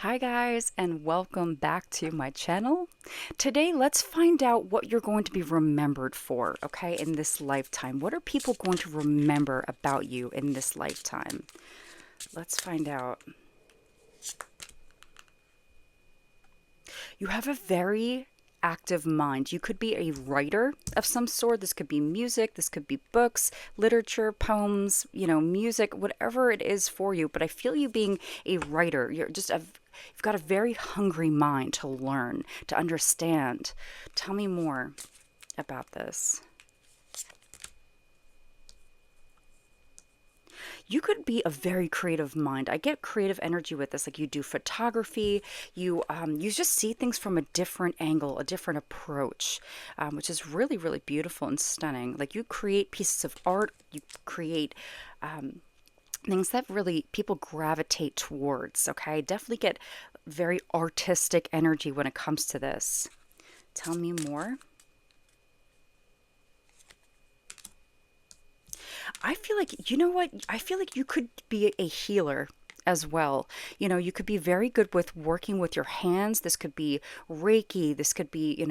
Hi guys, and welcome back to my channel. Today, let's find out what you're going to be remembered for, okay, in this lifetime. What are people going to remember about you in this lifetime? Let's find out. You have a very active mind. You could be a writer of some sort. This could be music, this could be books, literature, poems, music, whatever it is for you. But I feel you being a writer. You've got a very hungry mind to learn, to understand. Tell me more about this. You could be a very creative mind. I get creative energy with this. Like you do photography, you just see things from a different angle, a different approach, which is really, really beautiful and stunning. Like you create pieces of art, you create things that really people gravitate towards. Okay, definitely get very artistic energy when it comes to this. Tell me more. I feel like, you know what? I feel like you could be a healer as well. You could be very good with working with your hands. This could be Reiki. This could be,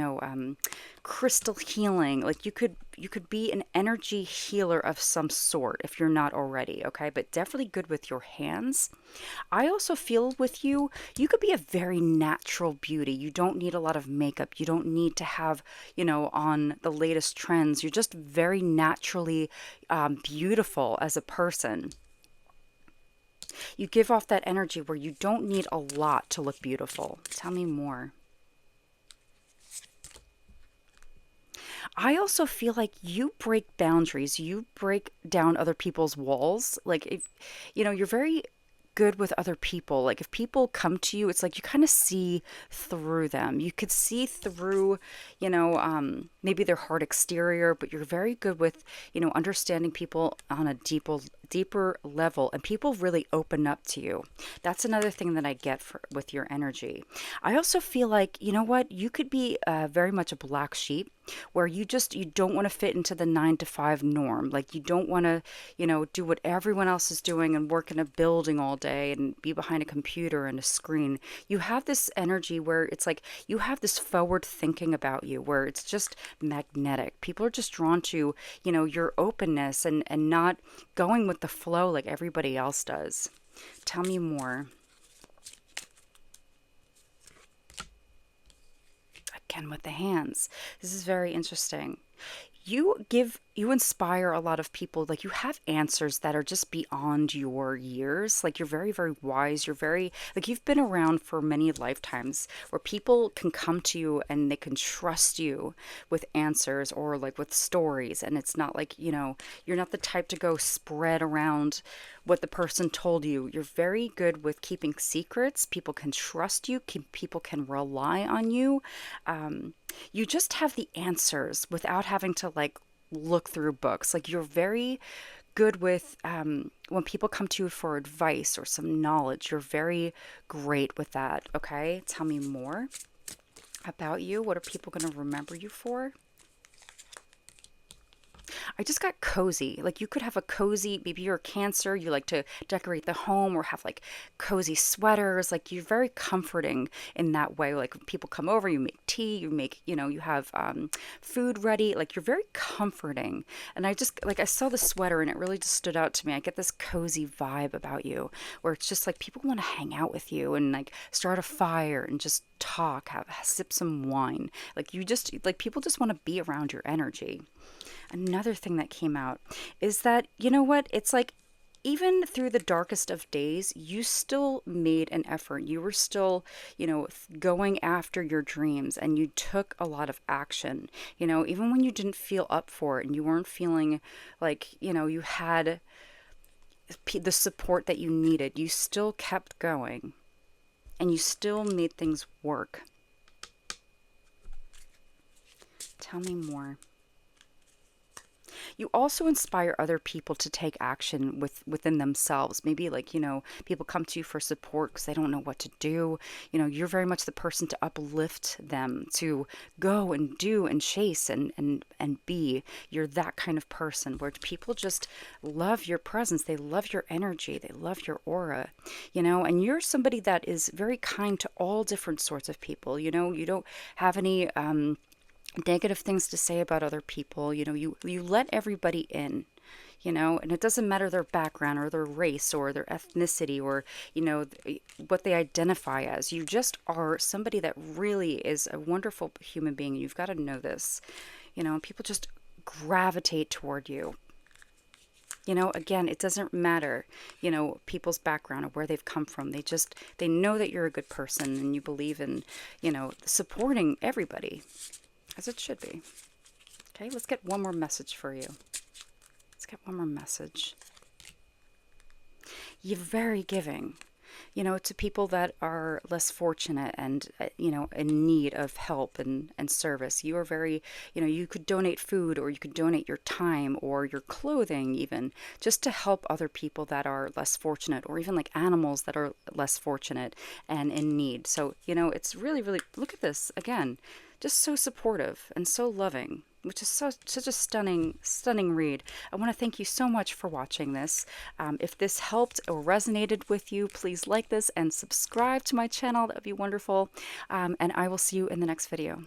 crystal healing. Like you could be an energy healer of some sort if you're not already, okay? But definitely good with your hands. I also feel with you, you could be a very natural beauty. You don't need a lot of makeup. You don't need to have, on the latest trends. You're just very naturally beautiful as a person. You give off that energy where you don't need a lot to look beautiful. Tell me more. I also feel like you break boundaries. You break down other people's walls. Like if you're very good with other people. Like if people come to you, it's like you kind of see through them. You could see through, maybe their hard exterior, but you're very good with, understanding people on a deeper level, and people really open up to you. That's another thing that I get with your energy. I also feel like, you know what, you could be very much a black sheep where you don't want to fit into the 9 to 5 norm. Like you don't want to, do what everyone else is doing and work in a building all day and be behind a computer and a screen. You have this energy where it's like you have this forward thinking about you where it's just magnetic. People are just drawn to, your openness and not going with the flow like everybody else does. Tell me more. Again with the hands. This is very interesting. You inspire a lot of people. Like you have answers that are just beyond your years. Like you're very, very wise. You're very, like you've been around for many lifetimes where people can come to you and they can trust you with answers or like with stories. And it's not like, you're not the type to go spread around what the person told you. You're very good with keeping secrets. People can trust you. People can rely on you. You just have the answers without having to like look through books. Like you're very good with when people come to you for advice or some knowledge. You're very great with that. Okay, tell me more about you. What are people going to remember you for? I just got cozy. Like you could have a cozy, maybe you're a Cancer, you like to decorate the home or have like cozy sweaters. Like you're very comforting in that way. Like when people come over, you make tea, you have food ready. Like you're very comforting. And I just, like, I saw the sweater and it really just stood out to me. I get this cozy vibe about you where it's just like people want to hang out with you and like start a fire and just talk, sip some wine. Like you just, like people just want to be around your energy. Another thing that came out is that, you know what? It's like even through the darkest of days, you still made an effort. You were still, going after your dreams and you took a lot of action, even when you didn't feel up for it and you weren't feeling like, you had the support that you needed. You still kept going and you still made things work. Tell me more. You also inspire other people to take action within themselves. Maybe like, people come to you for support because they don't know what to do. You're very much the person to uplift them, to go and do and chase and be. You're that kind of person where people just love your presence. They love your energy. They love your aura, and you're somebody that is very kind to all different sorts of people. You don't have any negative things to say about other people. You let everybody in, and it doesn't matter their background or their race or their ethnicity or, what they identify as. You just are somebody that really is a wonderful human being. You've got to know this, and people just gravitate toward you. Again, it doesn't matter, people's background or where they've come from. They know that you're a good person and you believe in, supporting everybody as it should be. Okay, let's get one more message for you. Let's get one more message. You're very giving, to people that are less fortunate and, in need of help and service. You are very, you could donate food or you could donate your time or your clothing even just to help other people that are less fortunate, or even like animals that are less fortunate and in need. So, it's really, really, look at this again, just so supportive and so loving, which is such a stunning read. I want to thank you so much for watching this. If this helped or resonated with you, please like this and subscribe to my channel. That would be wonderful. And I will see you in the next video.